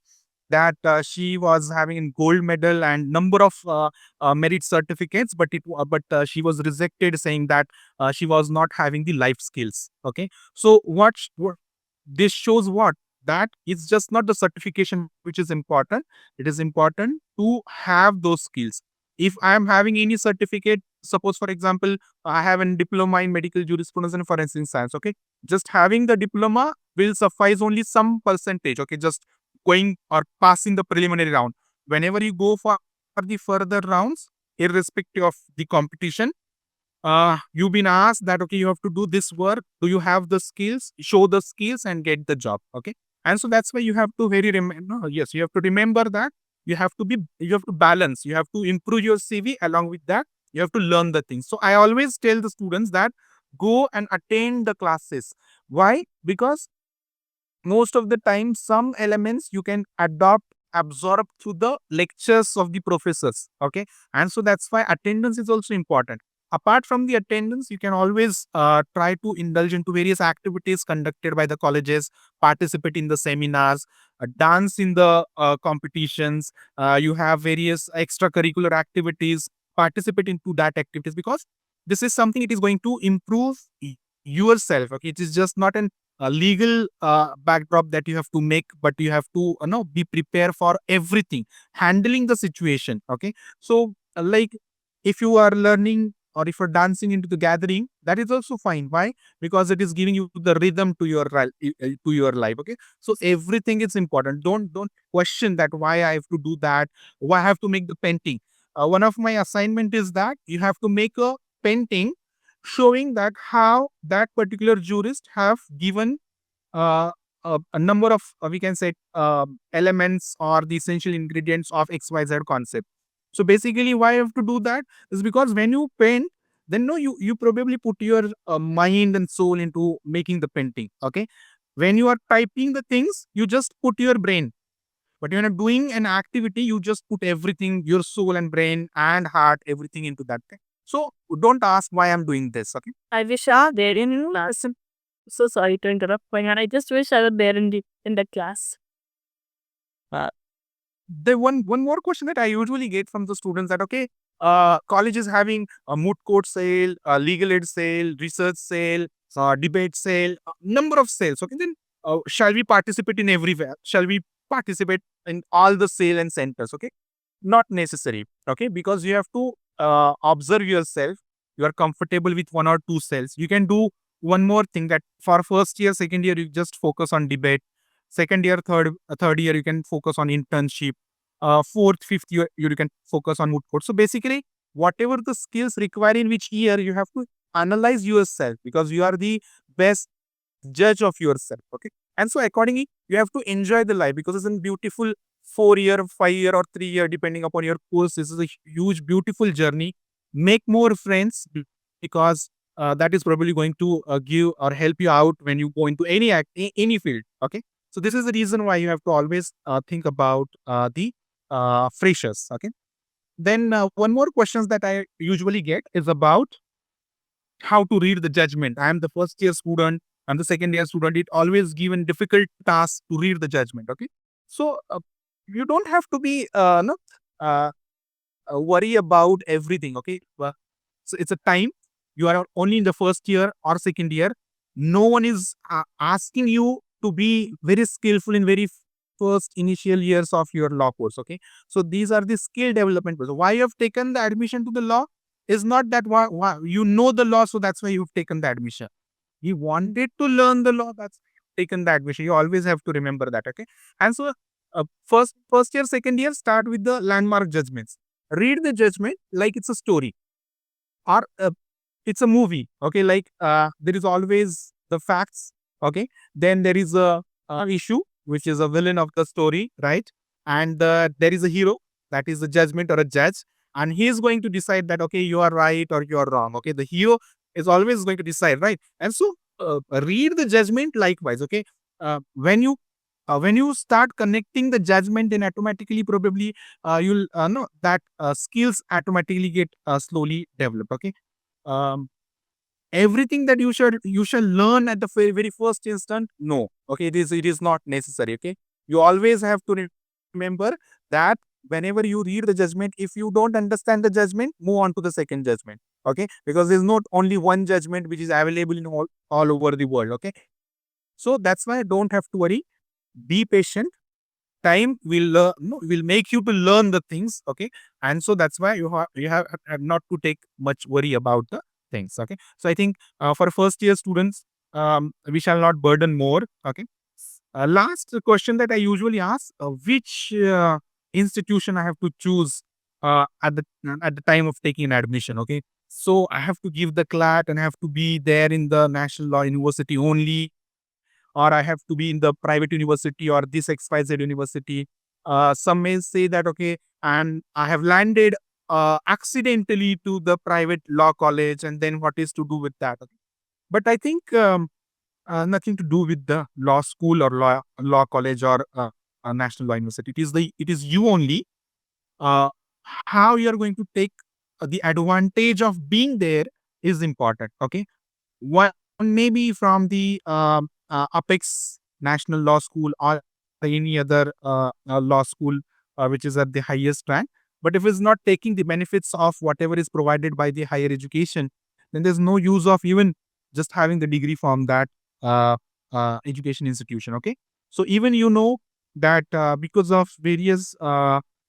[SPEAKER 2] that she was having a gold medal and number of merit certificates, but she was rejected, saying that she was not having the life skills. Okay, so what this shows, what that it's just not the certification which is important. It is important to have those skills. If I am having any certificate, suppose for example, I have a diploma in medical jurisprudence and forensic science. Okay, just having the diploma will suffice only some percentage. Okay, just going or passing the preliminary round. Whenever you go for the further rounds, irrespective of the competition, you've been asked that, okay, you have to do this work. Do you have the skills? Show the skills and get the job. Okay, and so that's why you have to no, yes, you have to remember that you have to balance. You have to improve your CV. Along with that, you have to learn the things. So I always tell the students that go and attend the classes. Why? Because most of the time some elements you can absorb through the lectures of the professors. Okay, and so that's why attendance is also important. Apart from the attendance, you can always try to indulge into various activities conducted by the colleges, participate in the seminars, dance in the competitions. You have various extracurricular activities, participate into that activities, because this is something, it is going to improve yourself. Okay, it is just not an a legal backdrop that you have to make, but you have to be prepared for everything, handling the situation. Okay, so like, if you are learning or if you're dancing into the gathering, that is also fine. Why? Because it is giving you the rhythm to your to your life. Okay, so everything is important. Don't question that why I have to do that, why I have to make the painting. One of my assignment is that you have to make a painting showing that how that particular jurist have given a number of, we can say, elements or the essential ingredients of XYZ concept. So basically, why I have to do that is because when you paint, then no, you probably put your mind and soul into making the painting. Okay, when you are typing the things, you just put your brain. But when you're doing an activity, you just put everything, your soul and brain and heart, everything into that thing. So don't ask why I'm doing this. Okay.
[SPEAKER 1] I wish I were there in class. So sorry to interrupt, Payan. I just wish I were there in the class.
[SPEAKER 2] Uh, the one more question that I usually get from the students that, okay, college is having a moot court sale, a legal aid sale, research sale, debate sale, number of sales. Okay, then shall we participate in everywhere? Shall we participate in all the sale and centers? Okay, not necessary. Okay, because you have to observe yourself. You are comfortable with one or two sales. You can do one more thing, that for first year, second year, you just focus on debate. Second year, third year, you can focus on internship. Fourth, fifth year, you can focus on moot court. So basically, whatever the skills required in which year, you have to analyze yourself, because you are the best judge of yourself. Okay, and so accordingly, you have to enjoy the life, because it's a beautiful 4 year, 5 year, or 3 year, depending upon your course. This is a huge, beautiful journey. Make more friends, because that is probably going to give or help you out when you go into any field. Okay, so this is the reason why you have to always think about the freshers. Okay, Then one more questions that I usually get is about how to read the judgment. I am the first year student, I'm the second year student. It always given difficult task to read the judgment. Okay, so you don't have to be no, uh, worry about everything. Okay, so it's a time you are only in the first year or second year. No one is asking you to be very skillful in very first initial years of your law course. Okay, so these are the skill development. So why you have taken the admission to the law is not that why you know the law, so that's why you've taken the admission. You wanted to learn the law, that's why you've taken the admission. You always have to remember that. Okay, and so first year, second year, start with the landmark judgments. Read the judgment like it's a story or it's a movie. Okay, like there is always the facts. Okay, then there is a issue which is a villain of the story, right? And there is a hero, that is a judgment or a judge, and he is going to decide that okay, you are right or you are wrong. Okay, the hero is always going to decide, right? And so read the judgment likewise. Okay, when you start connecting the judgment, then automatically probably you'll know that skills automatically get slowly developed. Okay, um, everything that you shall learn at the very first instant, no. Okay, it is not necessary. Okay, you always have to remember that whenever you read the judgment, if you don't understand the judgment, move on to the second judgment. Okay, because there's not only one judgment which is available in all over the world. Okay, so that's why don't have to worry. Be patient. Time will no, will make you to learn the things. Okay, and so that's why have not to take much worry about the things. Okay, so I think for first year students, we shall not burden more. Okay, last question that I usually ask, which institution I have to choose at the time of taking an admission. Okay, so I have to give the clat and I have to be there in the national law university only, or I have to be in the private university or this XYZ university. Some may say that, okay, and I have landed accidentally to the private law college, and then what is to do with that? Okay. But I think nothing to do with the law school or law college or a national law university. It is you only. Uh, how you are going to take the advantage of being there is important. Okay, one maybe from the Apex National Law School or any other law school which is at the highest rank. But if it's not taking the benefits of whatever is provided by the higher education, then there's no use of even just having the degree from that uh, education institution. Okay, so even that because of various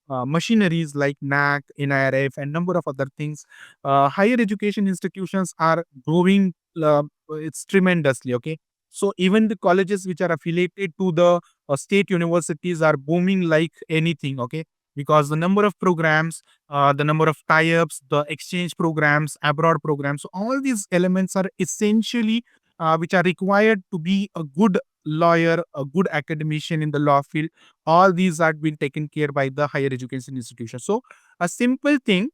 [SPEAKER 2] machineries like NAC, NIRF, and number of other things, higher education institutions are growing it's tremendously. Okay, so even the colleges which are affiliated to the state universities are booming like anything. Okay, because the number of programs, the number of tie-ups, the exchange programs, abroad programs, so all these elements are essentially which are required to be a good lawyer, a good academician in the law field. All these are being taken care by the higher education institution. So a simple thing,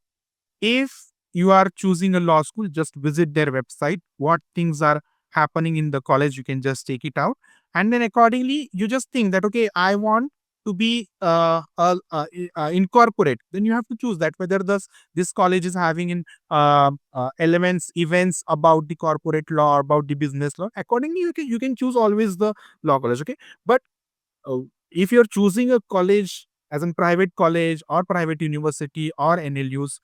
[SPEAKER 2] if you are choosing a law school, just visit their website. What things are happening in the college, you can just take it out. And then accordingly, you just think that, okay, I want to be incorporate. Then you have to choose that whether this college is having in elements, events about the corporate law or about the business law. Accordingly, you can choose always the law college. Okay, but if you're choosing a college as a private college or private university or NLUs,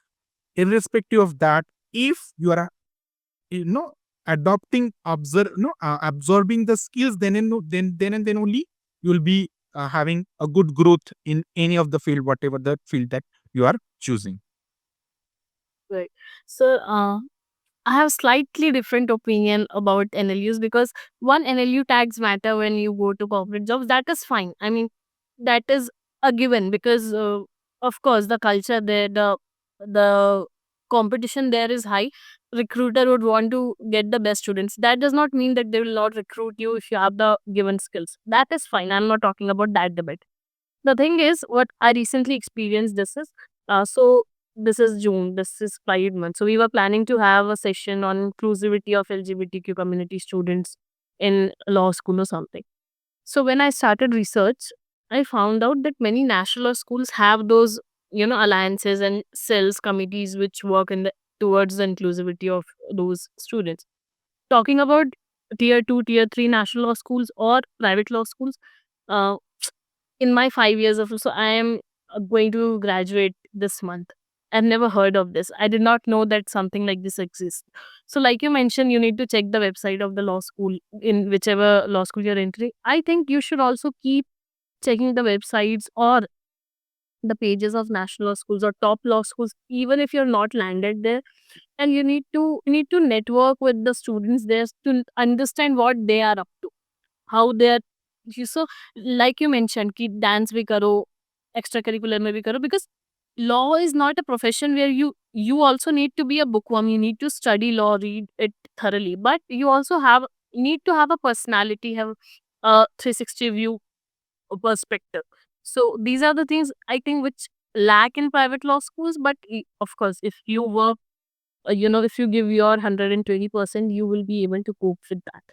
[SPEAKER 2] irrespective of that, if you are you know adopting absorbing the skills, then only you will be having a good growth in any of the field, whatever the field that you are choosing.
[SPEAKER 1] Right. So, I have slightly different opinion about NLUs because one, NLU tags matter when you go to corporate jobs. That is fine. I mean, that is a given because, of course, the culture there, the competition there is high. Recruiter would want to get the best students. That does not mean that they will not recruit you if you have the given skills. That is fine. I'm not talking about that debate. The thing is, what I recently experienced this is, so this is June, this is Pride Month. So we were planning to have a session on inclusivity of LGBTQ community students in law school or something. So when I started research, I found out that many national law schools have those alliances and cells committees which work towards the inclusivity of those students. Talking about tier 2, tier 3 national law schools or private law schools, uh, in my 5 years of so I am going to graduate this month. I've never heard of this. I did not know that something like this exists. So, like you mentioned, you need to check the website of the law school in whichever law school you're entering. I think you should also keep checking the websites or the pages of national law schools or top law schools, even if you're not landed there. And you need to network with the students there to understand what they are up to, how they're so, like you mentioned कि dance भी करो, extracurricular में भी करो, because law is not a profession where you also need to be a bookworm. You need to study law, read it thoroughly, but you also need to have a personality, have a 360 view perspective. So these are the things I think which lack in private law schools. But of course, if you work, if you give your 120%, you will be able to cope with that.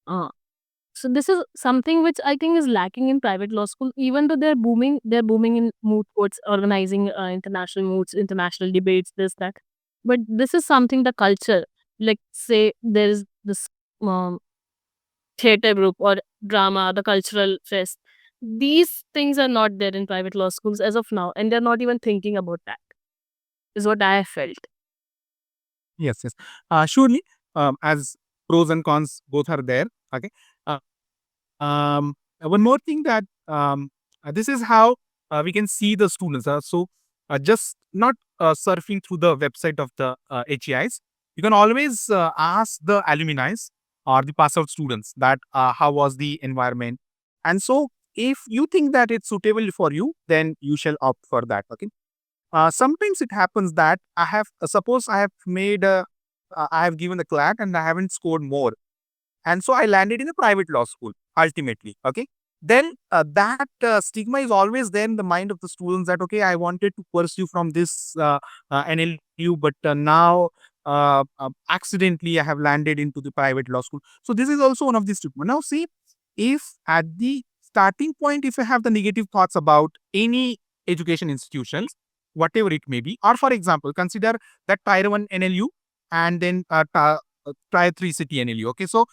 [SPEAKER 1] Uh, so this is something which I think is lacking in private law school. Even though they're booming in moot courts, organizing international moots, international debates, this that. But this is something the culture, like say there is this um, theater group or drama, the cultural fest. These things are not there in private law schools as of now, and they're not even thinking about that. Is what I felt.
[SPEAKER 2] Yes, yes. Surely, as pros and cons both are there. Okay. Uh, one more thing that this is how we can see the students. Just not surfing through the website of the HEIs, you can always ask the alumni or the pass out students that how was the environment. And so, if you think that it's suitable for you, then you shall opt for that. Okay. Sometimes it happens that suppose I have I have given the CLAT and I haven't scored more, and so I landed in a private law school ultimately. Okay. Then that stigma is always there in the mind of the students that, okay, I wanted to pursue from this NLU, but now accidentally I have landed into the private law school. So this is also one of the stigma. Now, see, if at the starting point, if you have the negative thoughts about any education institutions, whatever it may be, or for example, consider that tier 1 NLU and then tier 3 city NLU. Okay. So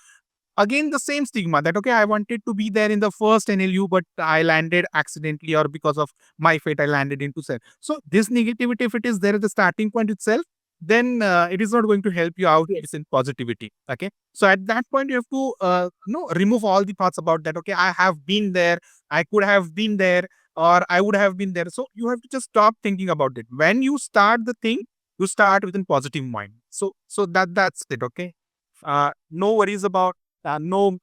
[SPEAKER 2] again, the same stigma that, okay, I wanted to be there in the first NLU, but I landed accidentally, or because of my fate I landed into cell. So this negativity, if it is there at the starting point itself, then it is not going to help you out. It's in positivity. Okay. So at that point you have to no remove all the thoughts about that. Okay, I have been there, I could have been there, or I would have been there. So you have to just stop thinking about it. When you start the thing, you start with a positive mind. So that's it. Okay. No worries about no,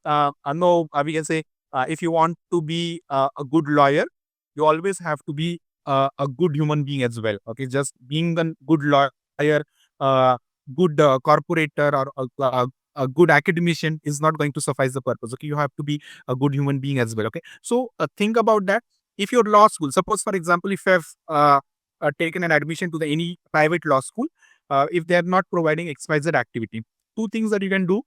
[SPEAKER 2] we can say, if you want to be a good lawyer, you always have to be a good human being as well. Okay, just being a good lawyer, good corporator, or a good academician is not going to suffice the purpose. Okay, you have to be a good human being as well. Okay, so think about that. If your law school, suppose for example, if you have taken an admission to the any private law school, if they are not providing XYZ activity, two things that you can do: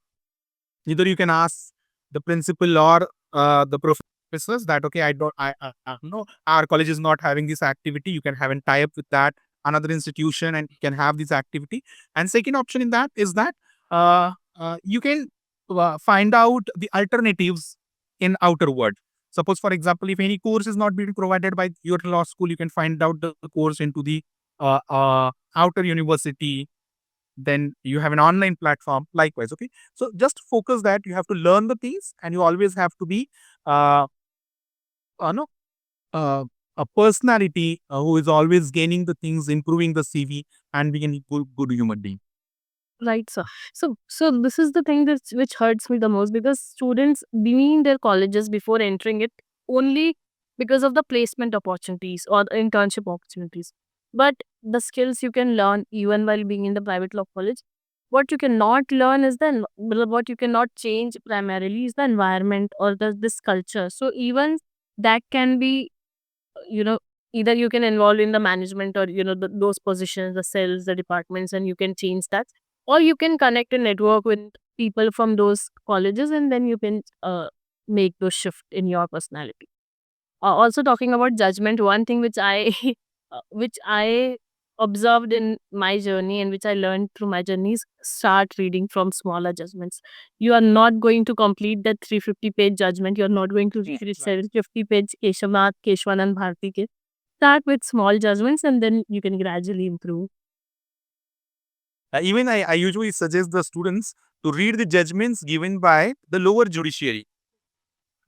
[SPEAKER 2] either you can ask the principal or the professors that, okay, I don't I no, our college is not having this activity, you can have a tie up with that another institution and you can have this activity. And second option in that is that you can find out the alternatives in outer world. Suppose for example, if any course is not being provided by your law school, you can find out the course into the outer university. Then you have an online platform likewise. Okay, so just focus that you have to learn the things, and you always have to be uh, no a personality who is always gaining the things, improving the CV, and being a good human being.
[SPEAKER 1] Right, sir. So this is the thing that which hurts me the most, because students leave their colleges before entering it only because of the placement opportunities or the internship opportunities. But the skills you can learn even while being in the private law college, what you cannot learn is what you cannot change primarily is the environment or this culture. So even that can be, you know either you can involve in the management or those positions, the cells, the departments, and you can change that, or you can connect and network with people from those colleges, and then you can make those shift in your personality. Also talking about judgment, one thing which I which I observed in my journey and which I learned through my journeys, start reading from smaller judgments. You are not going to complete that 350-page judgment. You're not going to read 750-page Keshwanand Bharti ke. Start with small judgments and then you can gradually improve.
[SPEAKER 2] Even I usually suggest the students to read the judgments given by the lower judiciary,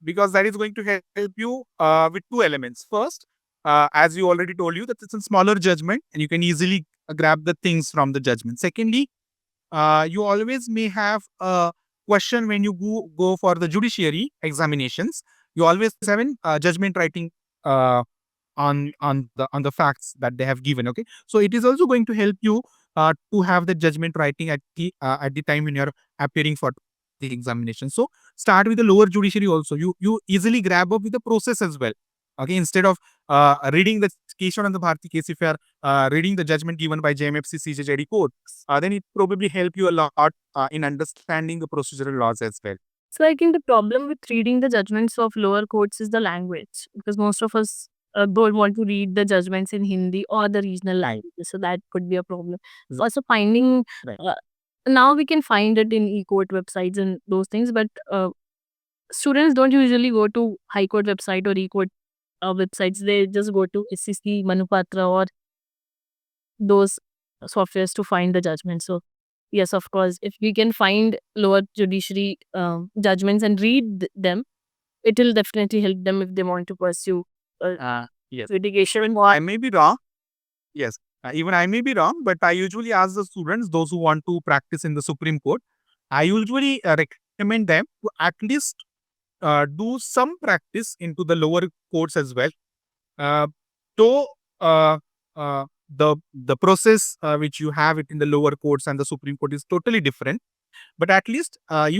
[SPEAKER 2] because that is going to help you with two elements. First, as you already told you, that it's a smaller judgment and you can easily grab the things from the judgment. Secondly, you always may have a question when you go for the judiciary examinations. You always have an judgment writing uh, on the facts that they have given. Okay, so it is also going to help you to have the judgment writing at the time when you're appearing for the examination. So start with the lower judiciary also. You easily grab up with the process as well. Okay, instead of reading the Keshwan and the Bharti case, if you are reading the judgment given by JMFC CJJD court, then it probably help you a lot in understanding the procedural laws as well.
[SPEAKER 1] So I think the problem with reading the judgments of lower courts is the language, because most of us don't want to read the judgments in Hindi or the regional languages. So that could be a problem. Also, finding now we can find it in e-court websites and those things, but students don't usually go to high court website or e-court websites. They just go to SCC, Manupatra, or those softwares to find the judgment. So yes, of course, if we can find lower judiciary judgments and read them, it will definitely help them if they want to pursue
[SPEAKER 2] Yes.
[SPEAKER 1] litigation.
[SPEAKER 2] I may be wrong. Yes. Even I may be wrong, but I usually ask the students, those who want to practice in the Supreme Court, I usually recommend them to at least do some practice into the lower courts as well. Uh, though the process which you have it in the lower courts and the Supreme Court is totally different, but at least at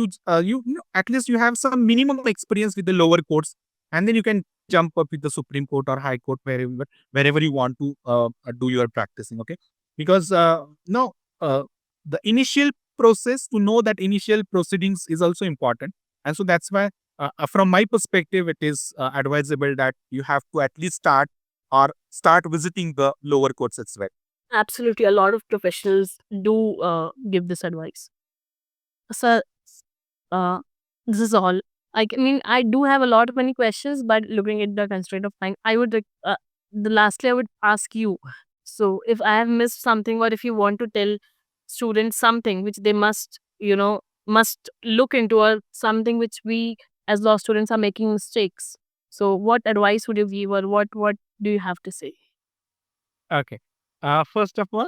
[SPEAKER 2] least you have some minimum experience with the lower courts, and then you can jump up with the Supreme Court or High Court wherever you want to do your practicing. Okay, because no the initial process, to know that initial proceedings is also important, and so that's why from my perspective it is advisable that you have to at least start visiting the lower courts as well.
[SPEAKER 1] Absolutely, a lot of professionals do give this advice. So uh, this is all. I mean, I do have a lot of many questions, but looking at the constraint of time, I would the lastly I would ask you. So if I have missed something, or if you want to tell students something which they must look into, or something which we as law students are making mistakes. So what advice would you give, or what do you have to say?
[SPEAKER 2] Okay. First of all,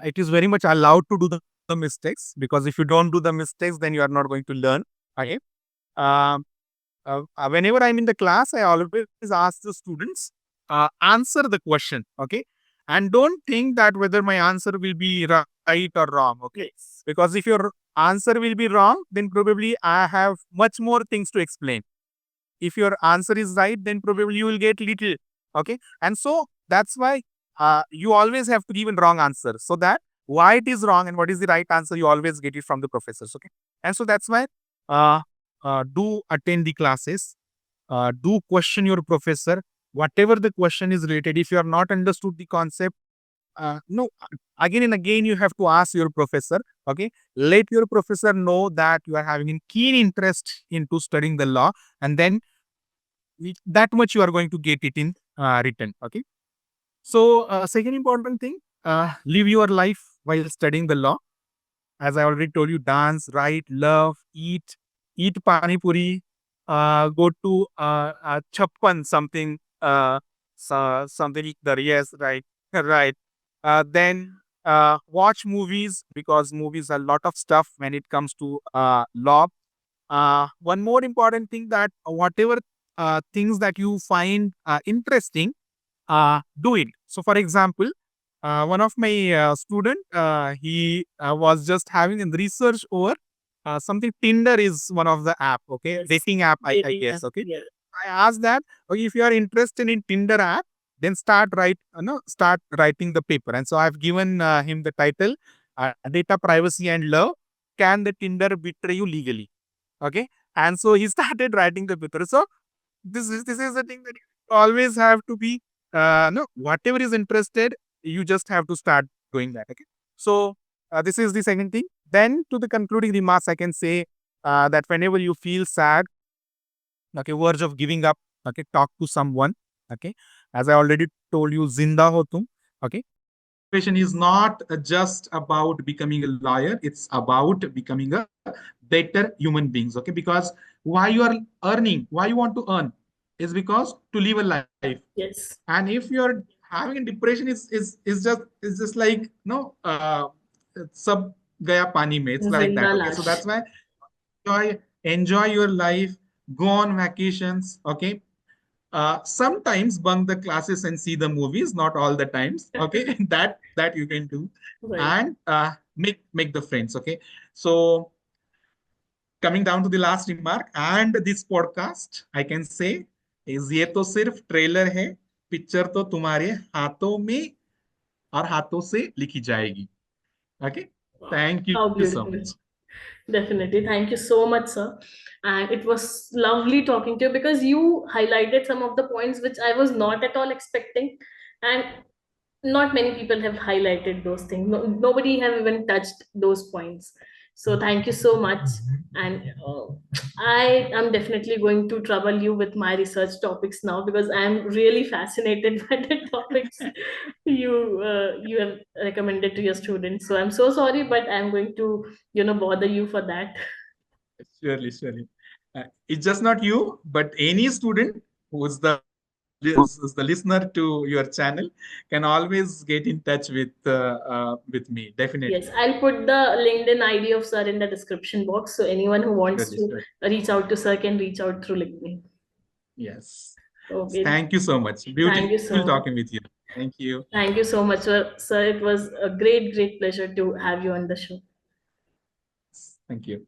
[SPEAKER 2] it is very much allowed to do the mistakes, because if you don't do the mistakes, then you are not going to learn. Okay. Um, Whenever I'm in the class, I always ask the students, answer the question. Okay. And don't think that whether my answer will be right or wrong. Okay.
[SPEAKER 1] Yes.
[SPEAKER 2] Because if your answer will be wrong, then probably I have much more things to explain. If your answer is right, then probably you will get little. Okay, and so that's why you always have to give a wrong answer, so that why it is wrong and what is the right answer, you always get it from the professors. Okay, and so that's why uh, do attend the classes, do question your professor, whatever the question is related. If you have not understood the concept, no, again and again you have to ask your professor. Okay, let your professor know that you are having a keen interest into studying the law, and then that much you are going to get it in written. Okay, so second important thing, live your life while studying the law. As I already told you, dance, write, love, eat pani puri, go to chappan, something, something there. Yes, right, right. Then watch movies, because movies are a lot of stuff when it comes to law. One more important thing, that whatever things that you find interesting, do it. So, for example, one of my student, he was just having a research over something. Tinder is one of the app, okay,
[SPEAKER 1] Yes.
[SPEAKER 2] dating app, I
[SPEAKER 1] Dating
[SPEAKER 2] guess.
[SPEAKER 1] app,
[SPEAKER 2] Okay,
[SPEAKER 1] yeah.
[SPEAKER 2] I asked that, okay, if you are interested in Tinder app, then start writing the paper. And so I've given him the title, "Data Privacy and Love: Can the Tinder Betray You Legally?" Okay, and so he started writing the paper. So this is the thing that you always have to be no, whatever is interested, you just have to start doing that. Okay. So this is the second thing. Then to the concluding remarks, I can say that whenever you feel sad, okay, verge of giving up, okay, talk to someone. Okay. As I already told you, zinda ho tum. Okay. Profession is not just about becoming a lawyer, it's about becoming a better human beings. Okay. Because why you are earning, why you want to earn is because to live a life.
[SPEAKER 1] Yes.
[SPEAKER 2] And if you're having a depression, is just like no sub gaya pani mein. It's like
[SPEAKER 1] Zinda
[SPEAKER 2] that. Okay. So
[SPEAKER 1] lash.
[SPEAKER 2] that's why enjoy your life, go on vacations. Okay. Sometimes bunk the classes and see the movies, not all the times. Okay. That you can do.
[SPEAKER 1] Right.
[SPEAKER 2] And make the friends. Okay. So coming down to the last remark and this podcast, I can say is ये तो सिर्फ trailer है, picture तो तुम्हारे हाथों में और हाथों से लिखी जाएगी. Okay.
[SPEAKER 1] Wow.
[SPEAKER 2] Thank you
[SPEAKER 1] How
[SPEAKER 2] so
[SPEAKER 1] beautiful.
[SPEAKER 2] much.
[SPEAKER 1] Definitely. Thank you so much, sir. And it was lovely talking to you because you highlighted some of the points which I was not at all expecting. And not many people have highlighted those things. No, nobody have even touched those points. So thank you so much. And I am definitely going to trouble you with my research topics now because I'm really fascinated by the topics you have recommended to your students. So I'm so sorry, but I'm going to bother you for that.
[SPEAKER 2] Surely, surely. It's just not you, but any student who's the listener to your channel can always get in touch with me.
[SPEAKER 1] Yes,
[SPEAKER 2] Definitely.
[SPEAKER 1] I'll put the LinkedIn ID of sir in the description box. So anyone who wants
[SPEAKER 2] Surely,
[SPEAKER 1] to
[SPEAKER 2] surely.
[SPEAKER 1] reach out to sir can reach out through LinkedIn.
[SPEAKER 2] Yes.
[SPEAKER 1] Okay.
[SPEAKER 2] Thank you so much.
[SPEAKER 1] Thank you
[SPEAKER 2] Beautiful
[SPEAKER 1] so
[SPEAKER 2] talking with you. Thank you.
[SPEAKER 1] Thank you so much, sir. It was a great, great pleasure to have you on the show.
[SPEAKER 2] Thank you.